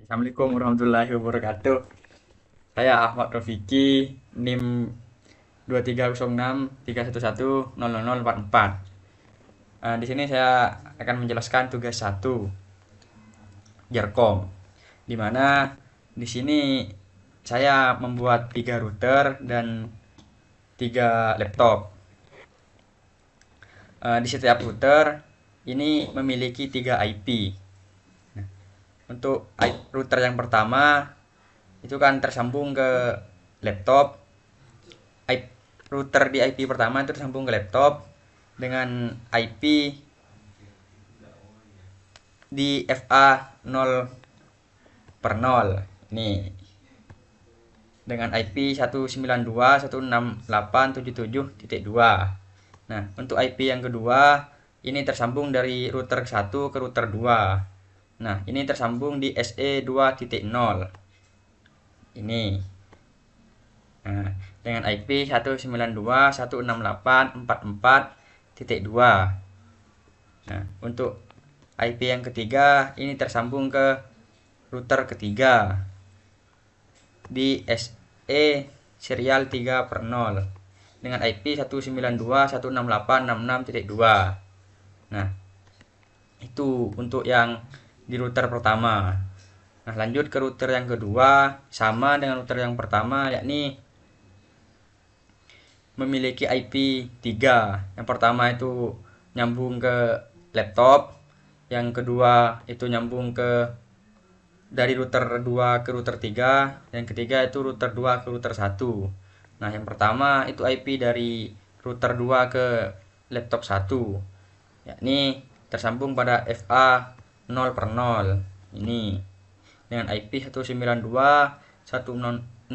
Assalamualaikum warahmatullahi wabarakatuh. Saya Ahmad Rofiki, NIM 230631100044. Di sini saya akan menjelaskan tugas 1 Jerkom, di mana di sini saya membuat 3 router dan 3 laptop. Di setiap router ini memiliki 3 IP. Untuk router yang pertama itu kan tersambung ke laptop. Router di IP pertama itu tersambung ke laptop dengan IP di FA 0 per 0 ini dengan IP 192.168.77.2. Nah, untuk IP yang kedua ini tersambung dari router 1 ke router 2. Nah, ini tersambung di SE 2.0 ini. Nah, dengan IP 192.168.44.2. Nah, untuk IP yang ketiga ini tersambung ke router ketiga di SE serial 3 per 0 dengan IP 192.168.66.2. Nah, itu untuk yang di router pertama. Nah, lanjut ke router yang kedua, sama dengan router yang pertama, yakni memiliki IP 3. Yang pertama itu nyambung ke laptop, yang kedua itu nyambung ke dari router 2 ke router 3, yang ketiga itu router 2 ke router 1. Nah, yang pertama itu IP dari router 2 ke laptop 1, yakni tersambung pada FA 0 per 0 ini dengan IP 192.168.99.3.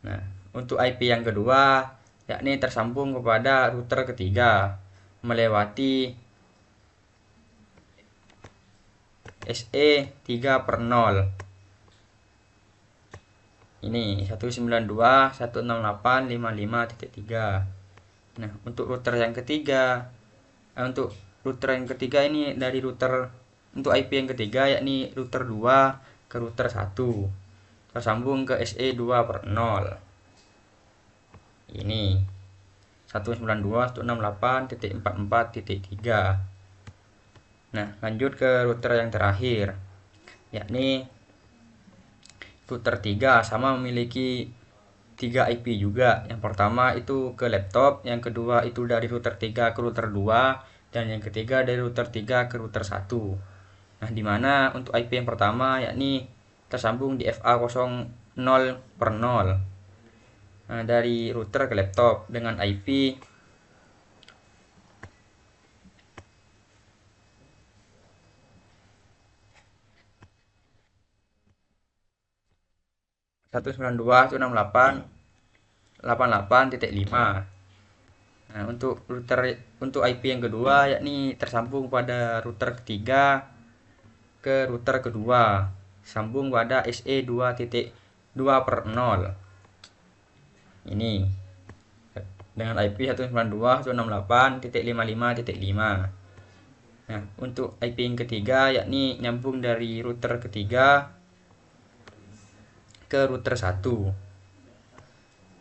Nah, untuk IP yang kedua yakni tersambung kepada router ketiga melewati SE 3 per 0 ini 192.168.55.3. Nah, untuk router yang ketiga ini dari router untuk IP yang ketiga yakni router 2 ke router 1 tersambung ke SE 2 per 0 ini 192.168.44.3. Nah, lanjut ke router yang terakhir, yakni router 3 sama memiliki 3 IP juga. Yang pertama itu ke laptop, yang kedua itu dari router 3 ke router 2, dan yang ketiga dari router 3 ke router 1. Nah, di mana untuk IP yang pertama yakni tersambung di FA 0 per 0. Nah, dari router ke laptop dengan IP 192.168.88.5. Nah, untuk IP yang kedua yakni tersambung pada router ketiga ke router kedua, sambung pada SE 2.2 per 0 ini dengan IP 192.168.55.5. Nah, untuk IP yang ketiga yakni nyambung dari router ketiga ke router 1,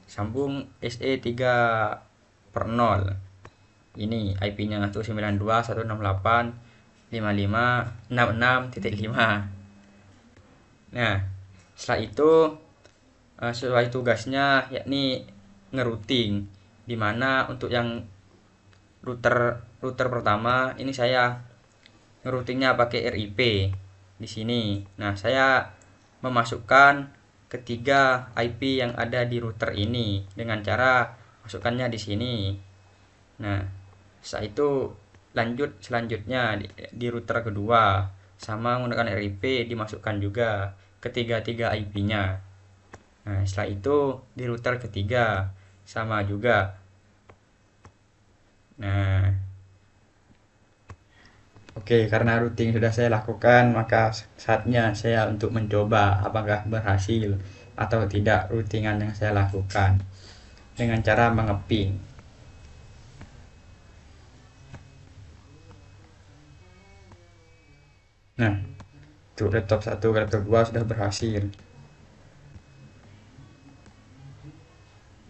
sambung SE 3 per 0 ini IP-nya 192.168.55.66.5. Nah, setelah itu sesuai tugasnya yakni ngerouting, dimana untuk yang router pertama ini saya ngeroutingnya pakai RIP di sini. Nah, saya memasukkan ketiga IP yang ada di router ini dengan cara masukkannya di sini. Nah, setelah itu lanjut selanjutnya di router kedua sama menggunakan RIP dimasukkan juga ketiga-tiga IP-nya. Nah, setelah itu di router ketiga sama juga. Nah, oke, karena routing sudah saya lakukan, maka saatnya saya untuk mencoba apakah berhasil atau tidak routingan yang saya lakukan dengan cara mengeping. Nah, untuk laptop 1 ke laptop 2 sudah berhasil.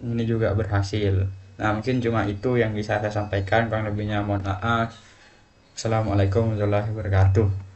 Ini juga berhasil. Nah, mungkin cuma itu yang bisa saya sampaikan, kurang lebihnya mohon maaf. Assalamualaikum warahmatullahi wabarakatuh.